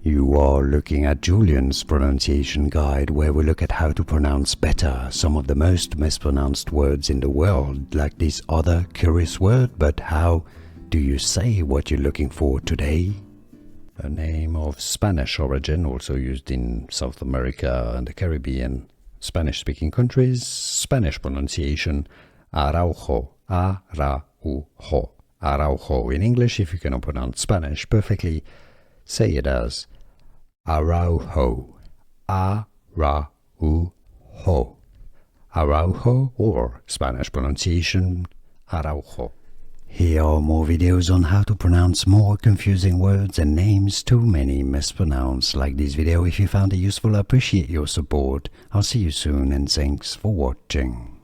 You are looking at Julian's pronunciation guide, where we look at how to pronounce better some of the most mispronounced words in the world, like this other curious word. But how do you say what you're looking for today? A name of Spanish origin, also used in South America and the Caribbean, Spanish-speaking countries. Spanish pronunciation, Araujo, Araujo. Araujo. In English, if you cannot pronounce Spanish perfectly, say it as Araujo, Araujo, Araujo, or Spanish pronunciation, Araujo. Here are more videos on how to pronounce more confusing words and names too many mispronounced. Like this video if you found it useful. I appreciate your support. I'll see you soon and thanks for watching.